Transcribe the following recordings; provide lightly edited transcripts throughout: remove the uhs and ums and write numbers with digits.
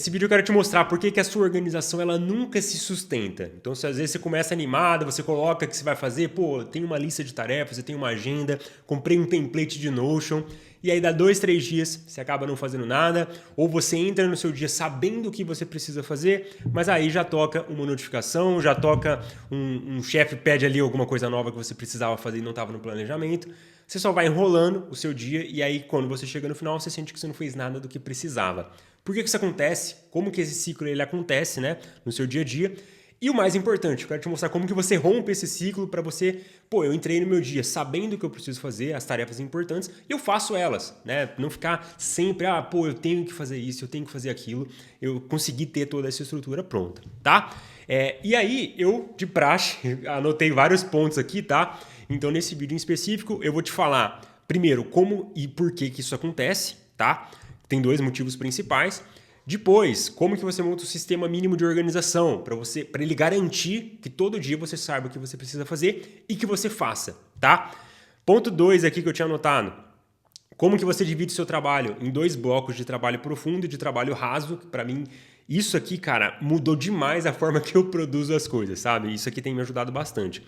Nesse vídeo eu quero te mostrar por que a sua organização ela nunca se sustenta. Então, se às vezes você começa animado, você coloca o que você vai fazer, pô, tem uma lista de tarefas, eu tenho uma agenda, comprei um template de Notion, e aí dá 2, 3 dias, você acaba não fazendo nada, ou você entra no seu dia sabendo o que você precisa fazer, mas aí já toca uma notificação, já toca um chefe pede ali alguma coisa nova que você precisava fazer e não estava no planejamento. Você só vai enrolando o seu dia e aí quando você chega no final você sente que você não fez nada do que precisava. Por que isso acontece? Como que esse ciclo ele acontece, né, no seu dia a dia? E o mais importante, eu quero te mostrar como que você rompe esse ciclo para você, pô, eu entrei no meu dia sabendo o que eu preciso fazer, as tarefas importantes, e eu faço elas, né? Não ficar sempre, pô, eu tenho que fazer isso, eu tenho que fazer aquilo. Eu consegui ter toda essa estrutura pronta, tá? E aí, eu, de praxe, anotei vários pontos aqui, tá? Então, nesse vídeo em específico, eu vou te falar, primeiro, como e por que isso acontece, tá? Tem 2 motivos principais. Depois, como que você monta o sistema mínimo de organização para ele garantir que todo dia você saiba o que você precisa fazer e que você faça, tá? Ponto 2 aqui que eu tinha anotado. Como que você divide o seu trabalho em 2 blocos de trabalho profundo e de trabalho raso? Para mim, isso aqui, cara, mudou demais a forma que eu produzo as coisas, sabe? Isso aqui tem me ajudado bastante.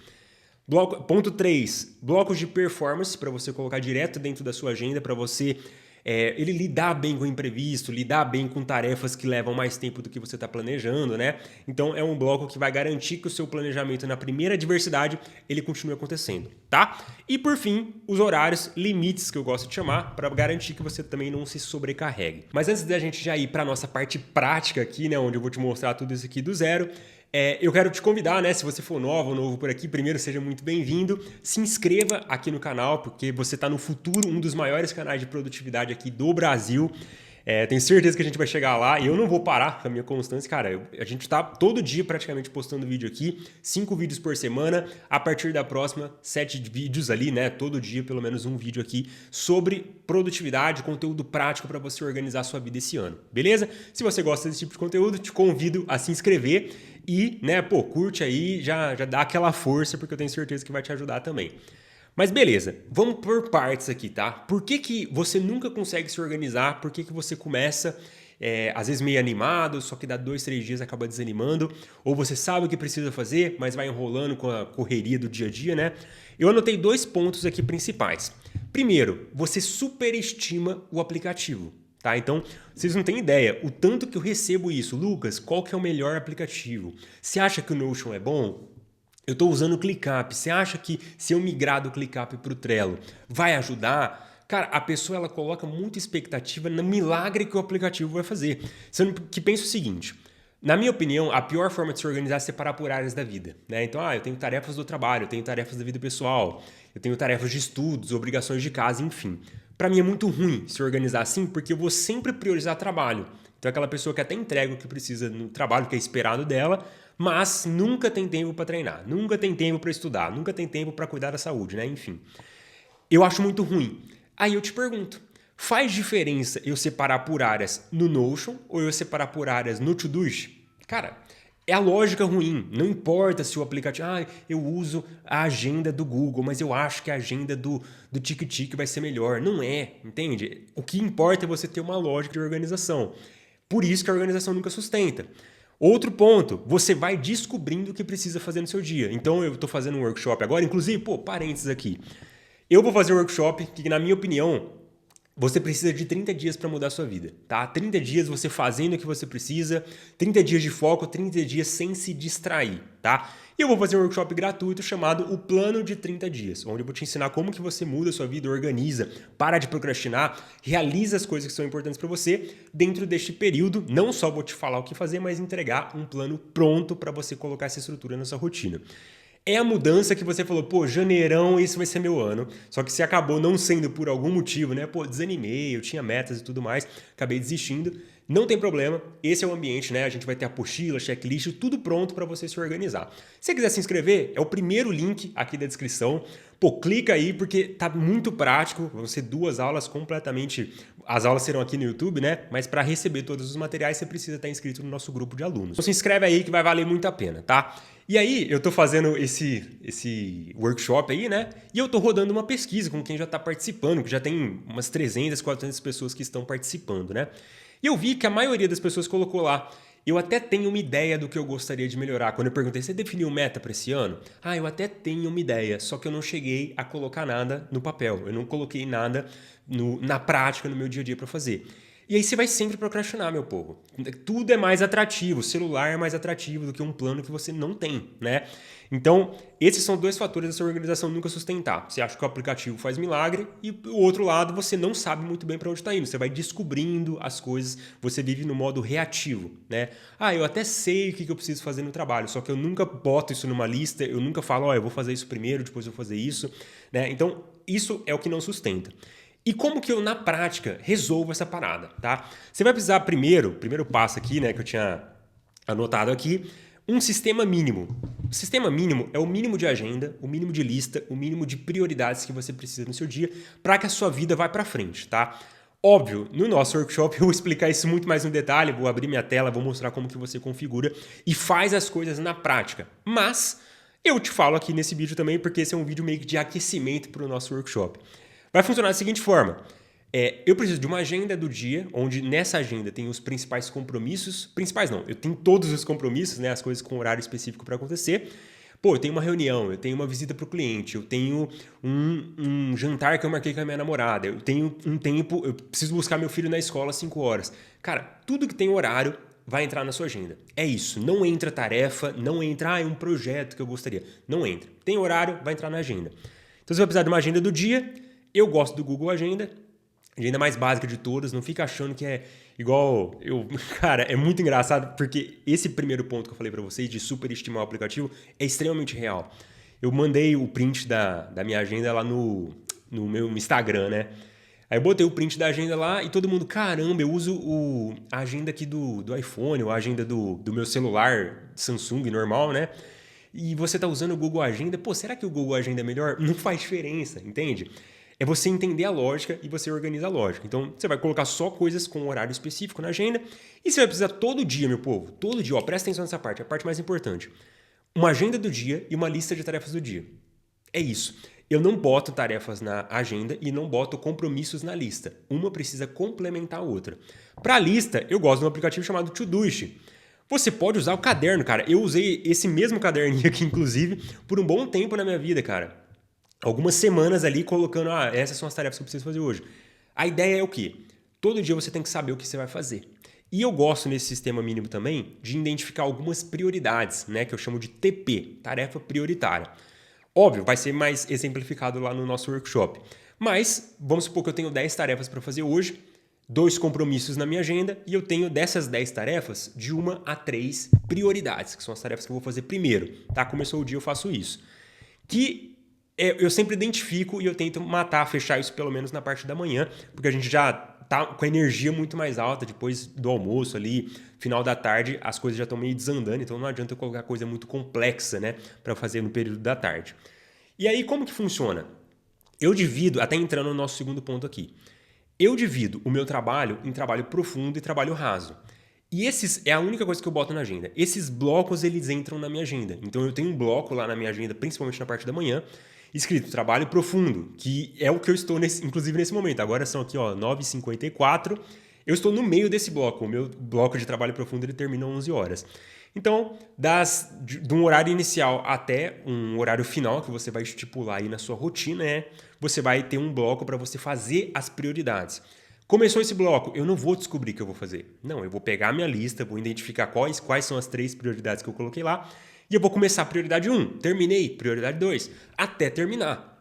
Ponto 3, blocos de performance para você colocar direto dentro da sua agenda, para você ele lidar bem com o imprevisto, lidar bem com tarefas que levam mais tempo do que você está planejando, né? Então é um bloco que vai garantir que o seu planejamento na primeira adversidade ele continue acontecendo, tá? E por fim, os horários, limites que eu gosto de chamar, para garantir que você também não se sobrecarregue. Mas antes da gente já ir para a nossa parte prática aqui, né, onde eu vou te mostrar tudo isso aqui do zero, eu quero te convidar, né? Se você for novo ou novo por aqui, primeiro seja muito bem-vindo. Se inscreva aqui no canal, porque você está no futuro um dos maiores canais de produtividade aqui do Brasil. Tenho certeza que a gente vai chegar lá e eu não vou parar com a minha constância. Cara, a gente está todo dia praticamente postando vídeo aqui, 5 vídeos por semana. A partir da próxima, 7 vídeos ali, né? Todo dia, pelo menos um vídeo aqui sobre produtividade, conteúdo prático para você organizar a sua vida esse ano, beleza? Se você gosta desse tipo de conteúdo, te convido a se inscrever e, né, pô, curte aí, já dá aquela força, porque eu tenho certeza que vai te ajudar também. Mas beleza, vamos por partes aqui, tá? Por que você nunca consegue se organizar? Por que você começa, às vezes meio animado, só que dá 2, 3 dias acaba desanimando? Ou você sabe o que precisa fazer, mas vai enrolando com a correria do dia a dia, né? Eu anotei 2 pontos aqui principais. Primeiro, você superestima o aplicativo. Tá? Então, vocês não têm ideia o tanto que eu recebo isso. Lucas, qual que é o melhor aplicativo? Você acha que o Notion é bom? Eu estou usando o ClickUp. Você acha que se eu migrar do ClickUp para o Trello vai ajudar? Cara, a pessoa ela coloca muita expectativa no milagre que o aplicativo vai fazer. Sendo que pensa o seguinte, na minha opinião, a pior forma de se organizar é separar por áreas da vida, né? Então, eu tenho tarefas do trabalho, eu tenho tarefas da vida pessoal, eu tenho tarefas de estudos, obrigações de casa, enfim. Para mim é muito ruim se organizar assim, porque eu vou sempre priorizar trabalho. Então, aquela pessoa que até entrega o que precisa no trabalho, que é esperado dela, mas nunca tem tempo para treinar, nunca tem tempo para estudar, nunca tem tempo para cuidar da saúde, né? Enfim. Eu acho muito ruim. Aí eu te pergunto, faz diferença eu separar por áreas no Notion ou eu separar por áreas no Todoist? Cara, é a lógica ruim. Não importa se o aplicativo... eu uso a agenda do Google, mas eu acho que a agenda do TickTick vai ser melhor. Não é, entende? O que importa é você ter uma lógica de organização. Por isso que a organização nunca sustenta. Outro ponto, você vai descobrindo o que precisa fazer no seu dia. Então eu estou fazendo um workshop agora, inclusive, parênteses aqui. Eu vou fazer um workshop que, na minha opinião, você precisa de 30 dias para mudar a sua vida, tá? 30 dias você fazendo o que você precisa, 30 dias de foco, 30 dias sem se distrair, tá? E eu vou fazer um workshop gratuito chamado O Plano de 30 Dias, onde eu vou te ensinar como que você muda a sua vida, organiza, para de procrastinar, realiza as coisas que são importantes para você dentro deste período. Não só vou te falar o que fazer, mas entregar um plano pronto para você colocar essa estrutura na sua rotina. É a mudança que você falou, janeirão, esse vai ser meu ano. Só que se acabou não sendo por algum motivo, né? Desanimei, eu tinha metas e tudo mais, acabei desistindo. Não tem problema, esse é o ambiente, né? A gente vai ter apostila, checklist, tudo pronto para você se organizar. Se você quiser se inscrever, é o primeiro link aqui da descrição. Clica aí porque tá muito prático, vão ser 2 aulas completamente... As aulas serão aqui no YouTube, né? Mas para receber todos os materiais, você precisa estar inscrito no nosso grupo de alunos. Então se inscreve aí que vai valer muito a pena, tá? E aí, eu tô fazendo esse workshop aí, né? E eu tô rodando uma pesquisa com quem já tá participando, que já tem umas 300, 400 pessoas que estão participando, né? E eu vi que a maioria das pessoas colocou lá: eu até tenho uma ideia do que eu gostaria de melhorar. Quando eu perguntei, você definiu meta para esse ano? Ah, eu até tenho uma ideia, só que eu não cheguei a colocar nada no papel. Eu não coloquei nada na prática, no meu dia a dia para fazer. E aí você vai sempre procrastinar, meu povo. Tudo é mais atrativo, o celular é mais atrativo do que um plano que você não tem, né? Então, esses são dois fatores dessa organização nunca sustentar. Você acha que o aplicativo faz milagre e, do outro lado, você não sabe muito bem para onde está indo. Você vai descobrindo as coisas, você vive no modo reativo, né? Ah, eu até sei o que eu preciso fazer no trabalho, só que eu nunca boto isso numa lista, eu nunca falo, ó, eu vou fazer isso primeiro, depois eu vou fazer isso, né? Então, isso é o que não sustenta. E como que eu, na prática, resolvo essa parada, tá? Você vai precisar primeiro passo aqui, né, que eu tinha anotado aqui, um sistema mínimo. O sistema mínimo é o mínimo de agenda, o mínimo de lista, o mínimo de prioridades que você precisa no seu dia para que a sua vida vá para frente, tá? Óbvio, no nosso workshop eu vou explicar isso muito mais no detalhe, vou abrir minha tela, vou mostrar como que você configura e faz as coisas na prática. Mas eu te falo aqui nesse vídeo também porque esse é um vídeo meio que de aquecimento para o nosso workshop. Vai funcionar da seguinte forma. Eu preciso de uma agenda do dia, onde nessa agenda tem os principais compromissos. Principais não, eu tenho todos os compromissos, né, as coisas com horário específico para acontecer. Pô, eu tenho uma reunião, eu tenho uma visita para o cliente, eu tenho um jantar que eu marquei com a minha namorada, eu tenho um tempo, eu preciso buscar meu filho na escola às 5 horas. Cara, tudo que tem horário vai entrar na sua agenda. É isso, não entra tarefa, não entra, é um projeto que eu gostaria. Não entra. Tem horário, vai entrar na agenda. Então você vai precisar de uma agenda do dia. Eu gosto do Google Agenda, agenda mais básica de todas, não fica achando que é igual eu... Cara, é muito engraçado porque esse primeiro ponto que eu falei para vocês de superestimar o aplicativo é extremamente real. Eu mandei o print da minha agenda lá no meu Instagram, né? Aí eu botei o print da agenda lá e todo mundo, caramba, eu uso a agenda aqui do iPhone, ou a agenda do meu celular Samsung normal, né? E você tá usando o Google Agenda, pô, será que o Google Agenda é melhor? Não faz diferença, entende? É você entender a lógica e você organiza a lógica. Então, você vai colocar só coisas com horário específico na agenda e você vai precisar todo dia, meu povo, todo dia, ó, presta atenção nessa parte, a parte mais importante. Uma agenda do dia e uma lista de tarefas do dia. É isso. Eu não boto tarefas na agenda e não boto compromissos na lista. Uma precisa complementar a outra. Para a lista, eu gosto de um aplicativo chamado Todoist. Você pode usar o caderno, cara. Eu usei esse mesmo caderninho aqui, inclusive, por um bom tempo na minha vida, cara. Algumas semanas ali colocando, essas são as tarefas que eu preciso fazer hoje. A ideia é o quê? Todo dia você tem que saber o que você vai fazer. E eu gosto nesse sistema mínimo também de identificar algumas prioridades, né, que eu chamo de TP, tarefa prioritária. Óbvio, vai ser mais exemplificado lá no nosso workshop. Mas vamos supor que eu tenho 10 tarefas para fazer hoje, 2 compromissos na minha agenda e eu tenho dessas 10 tarefas de 1 a 3 prioridades, que são as tarefas que eu vou fazer primeiro. Tá? Começou o dia, eu faço isso. Eu sempre identifico e eu tento fechar isso pelo menos na parte da manhã, porque a gente já tá com a energia muito mais alta depois do almoço ali, final da tarde, as coisas já estão meio desandando, então não adianta eu colocar coisa muito complexa, né, para fazer no período da tarde. E aí como que funciona? Eu divido, até entrando no nosso segundo ponto aqui, eu divido o meu trabalho em trabalho profundo e trabalho raso. E esses é a única coisa que eu boto na agenda. Esses blocos, eles entram na minha agenda. Então eu tenho um bloco lá na minha agenda, principalmente na parte da manhã, escrito trabalho profundo, que é o que eu estou, inclusive nesse momento. Agora são aqui, ó, 9h54. Eu estou no meio desse bloco. O meu bloco de trabalho profundo ele termina às 11 horas. Então, de um horário inicial até um horário final que você vai estipular aí na sua rotina, você vai ter um bloco para você fazer as prioridades. Começou esse bloco, eu não vou descobrir o que eu vou fazer. Não, eu vou pegar a minha lista, vou identificar quais são as 3 prioridades que eu coloquei lá e eu vou começar a prioridade 1, terminei, prioridade 2, até terminar.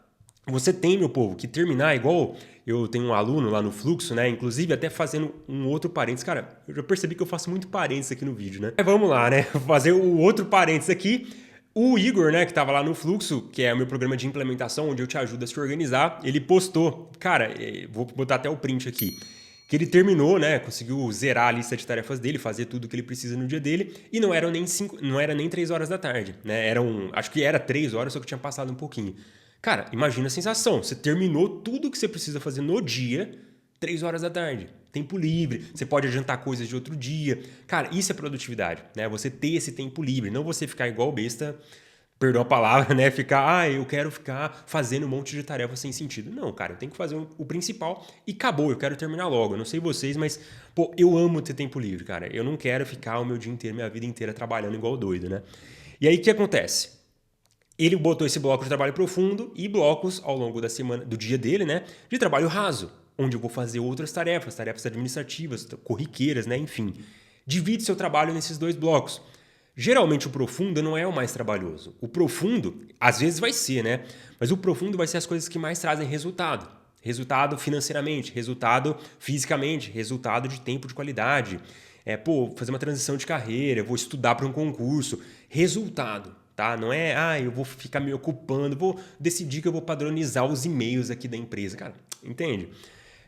Você tem, meu povo, que terminar igual eu tenho um aluno lá no Fluxo, né? Inclusive até fazendo um outro parênteses. Cara, eu já percebi que eu faço muito parênteses aqui no vídeo, né? Vamos lá, né? Vou fazer o outro parênteses aqui. O Igor, né, que tava lá no Fluxo, que é o meu programa de implementação, onde eu te ajudo a se organizar, ele postou, cara, vou botar até o print aqui, que ele terminou, né, conseguiu zerar a lista de tarefas dele, fazer tudo que ele precisa no dia dele, e não era nem 3 horas da tarde, né, acho que era 3 horas, só que tinha passado um pouquinho. Cara, imagina a sensação, você terminou tudo que você precisa fazer no dia, 3 horas da tarde. Tempo livre, você pode adiantar coisas de outro dia. Cara, isso é produtividade, né? Você ter esse tempo livre, não você ficar igual besta perdão a palavra, né? Ficar, eu quero ficar fazendo um monte de tarefa sem sentido. Não, cara, eu tenho que fazer o principal e acabou, eu quero terminar logo. Eu não sei vocês, mas, pô, eu amo ter tempo livre, cara. Eu não quero ficar o meu dia inteiro, minha vida inteira trabalhando igual doido, né? E aí, o que acontece? Ele botou esse bloco de trabalho profundo e blocos ao longo da semana, do dia dele, né? De trabalho raso, onde eu vou fazer outras tarefas, tarefas administrativas, corriqueiras, né? Enfim. Divide seu trabalho nesses dois blocos. Geralmente o profundo não é o mais trabalhoso. O profundo, às vezes vai ser, né? Mas o profundo vai ser as coisas que mais trazem resultado. Resultado financeiramente, resultado fisicamente, resultado de tempo de qualidade. Fazer uma transição de carreira, eu vou estudar para um concurso. Resultado, tá? Não é, eu vou ficar me ocupando, vou decidir que eu vou padronizar os e-mails aqui da empresa. Cara, entende?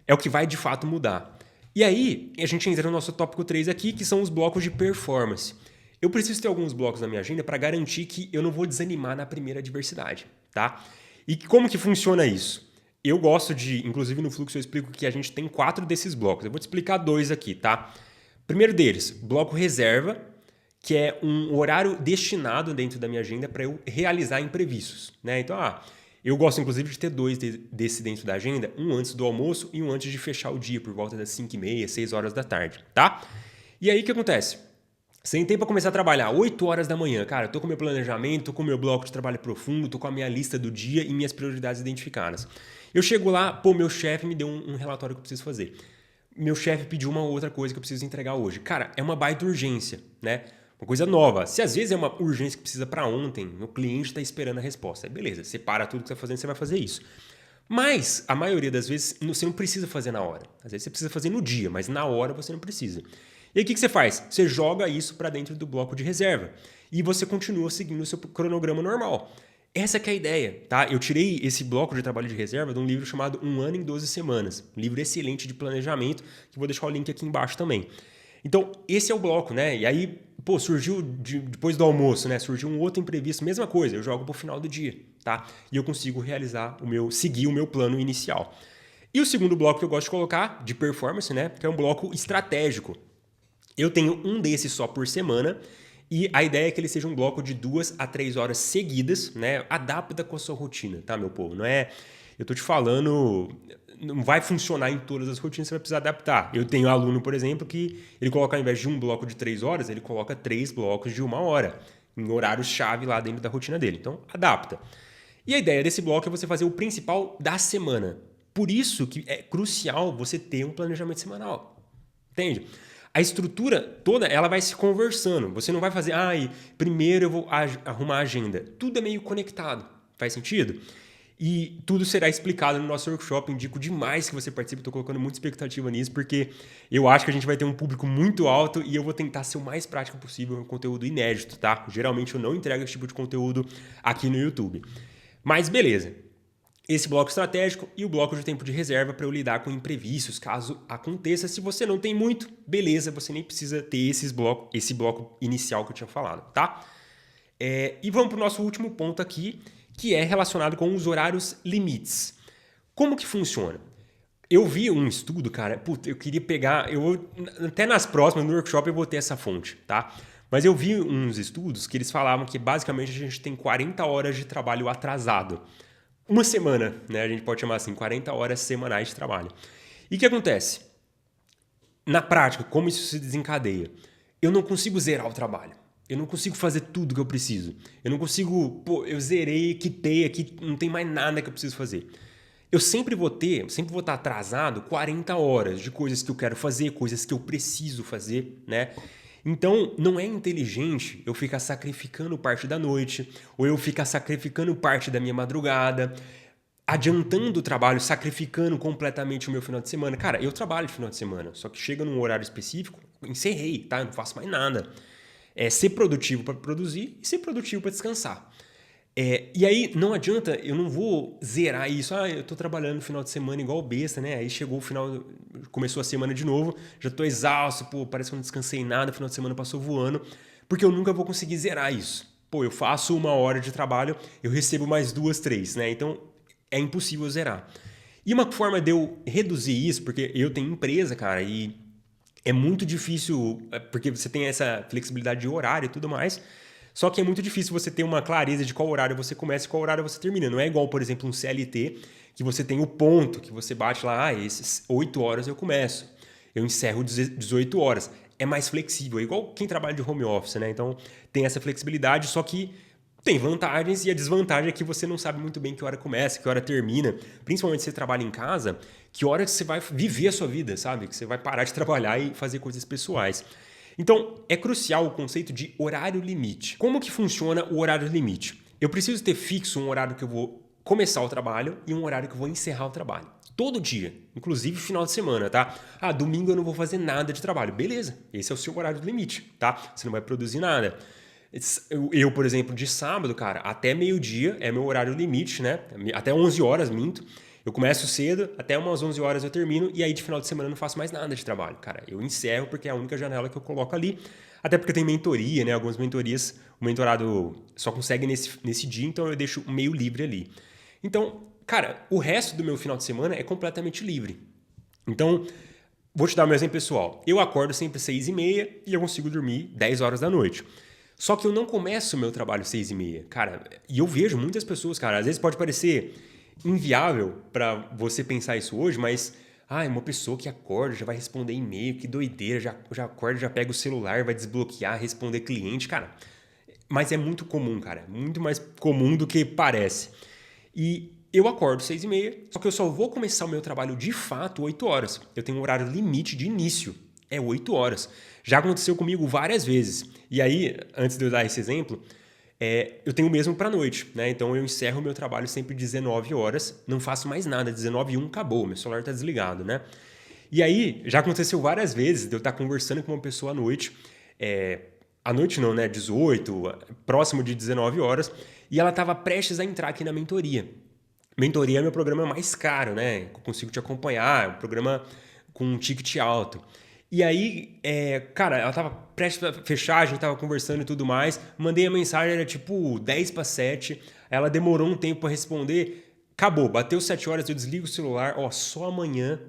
É o que vai de fato mudar. E aí, a gente entra no nosso tópico 3 aqui, que são os blocos de performance. Eu preciso ter alguns blocos na minha agenda para garantir que eu não vou desanimar na primeira adversidade, tá? E como que funciona isso? Eu gosto de, inclusive no fluxo eu explico que a gente tem 4 desses blocos. Eu vou te explicar 2 aqui, tá? Primeiro deles, bloco reserva, que é um horário destinado dentro da minha agenda para eu realizar imprevistos, né? Então, eu gosto inclusive de ter 2 desse dentro da agenda, um antes do almoço e um antes de fechar o dia, por volta das 5h30, 6 horas da tarde, tá? E aí o que acontece? Sentei para começar a trabalhar, 8 horas da manhã. Cara, eu tô com meu planejamento, tô com meu bloco de trabalho profundo, tô com a minha lista do dia e minhas prioridades identificadas. Eu chego lá, meu chefe me deu um relatório que eu preciso fazer. Meu chefe pediu uma outra coisa que eu preciso entregar hoje. Cara, é uma baita urgência, né? Uma coisa nova. Se às vezes é uma urgência que precisa para ontem, o cliente está esperando a resposta. Beleza, você para tudo que você está fazendo, você vai fazer isso. Mas, a maioria das vezes, você não precisa fazer na hora. Às vezes você precisa fazer no dia, mas na hora você não precisa. E aí o que você faz? Você joga isso para dentro do bloco de reserva. E você continua seguindo o seu cronograma normal. Essa que é a ideia, tá? Eu tirei esse bloco de trabalho de reserva de um livro chamado Um Ano em 12 Semanas. Um livro excelente de planejamento, que eu vou deixar o link aqui embaixo também. Então, esse é o bloco, né? E aí, surgiu depois do almoço, né? Surgiu um outro imprevisto, mesma coisa, eu jogo pro final do dia, tá? E eu consigo seguir o meu plano inicial. E o segundo bloco que eu gosto de colocar, de performance, né? Que é um bloco estratégico. Eu tenho um desses só por semana e a ideia é que ele seja um bloco de 2 a 3 horas seguidas, né? Adapta com a sua rotina, tá, meu povo? Não é... Eu tô te falando... Não vai funcionar em todas as rotinas, você vai precisar adaptar. Eu tenho um aluno, por exemplo, que ele coloca, ao invés de um bloco de 3 horas, ele coloca 3 blocos de 1 hora, em horários-chave lá dentro da rotina dele. Então, adapta. E a ideia desse bloco é você fazer o principal da semana. Por isso que é crucial você ter um planejamento semanal. Entende? A estrutura toda, ela vai se conversando. Você não vai fazer, primeiro eu vou arrumar a agenda. Tudo é meio conectado. Faz sentido? E tudo será explicado no nosso workshop. Indico demais que você participe. Estou colocando muita expectativa nisso, porque eu acho que a gente vai ter um público muito alto e eu vou tentar ser o mais prático possível, um conteúdo inédito, tá? Geralmente eu não entrego esse tipo de conteúdo aqui no YouTube. Mas beleza. Esse bloco estratégico e o bloco de tempo de reserva para eu lidar com imprevistos, caso aconteça. Se você não tem muito, beleza, você nem precisa ter esse bloco inicial que eu tinha falado, tá? E vamos para o nosso último ponto aqui, que é relacionado com os horários limites. Como que funciona? Eu vi um estudo, cara, eu queria pegar, até nas próximas, no workshop eu vou ter essa fonte, tá? Mas eu vi uns estudos que eles falavam que basicamente a gente tem 40 horas de trabalho atrasado. Uma semana, né? A gente pode chamar assim, 40 horas semanais de trabalho. E o que acontece? Na prática, como isso se desencadeia? Eu não consigo zerar o trabalho. Eu não consigo fazer tudo que eu preciso. Eu não consigo, eu zerei, quitei aqui, não tem mais nada que eu preciso fazer. Eu sempre vou estar atrasado 40 horas de coisas que eu quero fazer, coisas que eu preciso fazer, né? Então, não é inteligente eu ficar sacrificando parte da noite, ou eu ficar sacrificando parte da minha madrugada, adiantando o trabalho, sacrificando completamente o meu final de semana. Cara, eu trabalho de final de semana, só que chega num horário específico, encerrei, tá? Eu não faço mais nada. É ser produtivo para produzir e ser produtivo para descansar. E aí, não adianta, eu não vou zerar isso. Eu tô trabalhando no final de semana igual besta, né? Aí chegou o final, começou a semana de novo, já tô exausto, parece que eu não descansei nada, o final de semana passou voando, porque eu nunca vou conseguir zerar isso. Eu faço 1 hora de trabalho, eu recebo mais 2, 3, né? Então, é impossível zerar. E uma forma de eu reduzir isso, porque eu tenho empresa, cara, e é muito difícil, porque você tem essa flexibilidade de horário e tudo mais. Só que é muito difícil você ter uma clareza de qual horário você começa e qual horário você termina. Não é igual, por exemplo, um CLT, que você tem o ponto, que você bate lá, esses 8 horas eu começo, eu encerro 18 horas. É mais flexível, é igual quem trabalha de home office, né? Então tem essa flexibilidade, só que tem vantagens e a desvantagem é que você não sabe muito bem que hora começa, que hora termina. Principalmente se você trabalha em casa, que hora que você vai viver a sua vida, sabe? Que você vai parar de trabalhar e fazer coisas pessoais. Então, é crucial o conceito de horário limite. Como que funciona o horário limite? Eu preciso ter fixo um horário que eu vou começar o trabalho e um horário que eu vou encerrar o trabalho. Todo dia, inclusive final de semana, tá? Ah, domingo eu não vou fazer nada de trabalho. Beleza, esse é o seu horário limite, tá? Você não vai produzir nada. Eu, por exemplo, de sábado, cara, até meio-dia é meu horário limite, né? Até 11 horas, minto. Eu começo cedo, até umas 11 horas eu termino, e aí de final de semana eu não faço mais nada de trabalho, cara. Eu encerro porque é a única janela que eu coloco ali. Até porque tem mentoria, né? Algumas mentorias, o mentorado só consegue nesse dia, então eu deixo meio livre ali. Então, cara, o resto do meu final de semana é completamente livre. Então, vou te dar um exemplo pessoal. Eu acordo sempre às 6h30 e eu consigo dormir 10 horas da noite. Só que eu não começo o meu trabalho às 6h30. Cara, e eu vejo muitas pessoas, cara, às vezes pode parecer inviável para você pensar isso hoje, mas uma pessoa que acorda já vai responder e-mail, que doideira, já acorda, já pega o celular, vai desbloquear, responder cliente, cara. Mas é muito comum, cara, muito mais comum do que parece. E eu acordo 6h30, só que eu só vou começar o meu trabalho de fato 8 horas. Eu tenho um horário limite de início, é 8 horas. Já aconteceu comigo várias vezes. E aí, antes de eu dar esse exemplo, eu tenho o mesmo para a noite, né? Então eu encerro o meu trabalho sempre 19 horas, não faço mais nada, 19h01 acabou, meu celular está desligado, né? E aí, já aconteceu várias vezes de eu estar conversando com uma pessoa à noite, à noite não, né? 18, próximo de 19 horas, e ela estava prestes a entrar aqui na mentoria. Mentoria é meu programa mais caro, né? Eu consigo te acompanhar, é um programa com um ticket alto. E aí, cara, ela tava prestes a fechar, a gente tava conversando e tudo mais. Mandei a mensagem, era tipo 10 para 7. Ela demorou um tempo para responder. Acabou, bateu 7 horas, eu desligo o celular. Ó, só amanhã,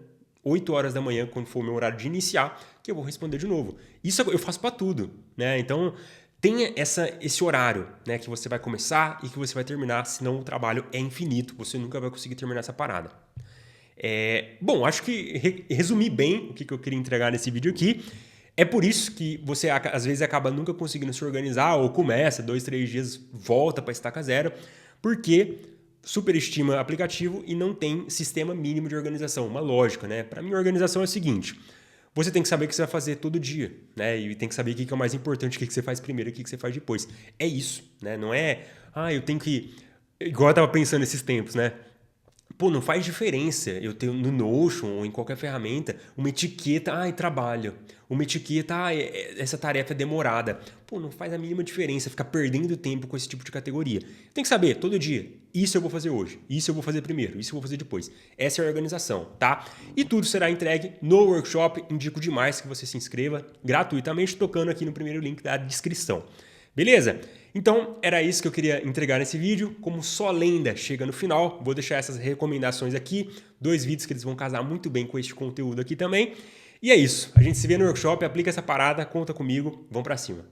8 horas da manhã, quando for o meu horário de iniciar, que eu vou responder de novo. Isso eu faço para tudo, né? Então, tenha esse horário, né, que você vai começar e que você vai terminar, senão o trabalho é infinito. Você nunca vai conseguir terminar essa parada. Bom, acho que resumi bem o que eu queria entregar nesse vídeo aqui. É por isso que você às vezes acaba nunca conseguindo se organizar ou começa 2, 3 dias, volta para estaca zero, porque superestima aplicativo e não tem sistema mínimo de organização, uma lógica, né? Para mim, a organização é o seguinte: você tem que saber o que você vai fazer todo dia, né? E tem que saber o que é o mais importante, o que você faz primeiro e o que você faz depois. É isso, né? Não é, eu tenho que... Igual eu tava pensando nesses tempos, né? Pô, não faz diferença eu ter no Notion ou em qualquer ferramenta uma etiqueta, trabalho. Uma etiqueta, essa tarefa é demorada. Pô, não faz a mínima diferença ficar perdendo tempo com esse tipo de categoria. Tem que saber, todo dia, isso eu vou fazer hoje, isso eu vou fazer primeiro, isso eu vou fazer depois. Essa é a organização, tá? E tudo será entregue no workshop. Indico demais que você se inscreva gratuitamente tocando aqui no primeiro link da descrição. Beleza? Então, era isso que eu queria entregar nesse vídeo. Como só lenda chega no final, vou deixar essas recomendações aqui. 2 vídeos que eles vão casar muito bem com este conteúdo aqui também. E é isso. A gente se vê no workshop, aplica essa parada, conta comigo, vamos pra cima.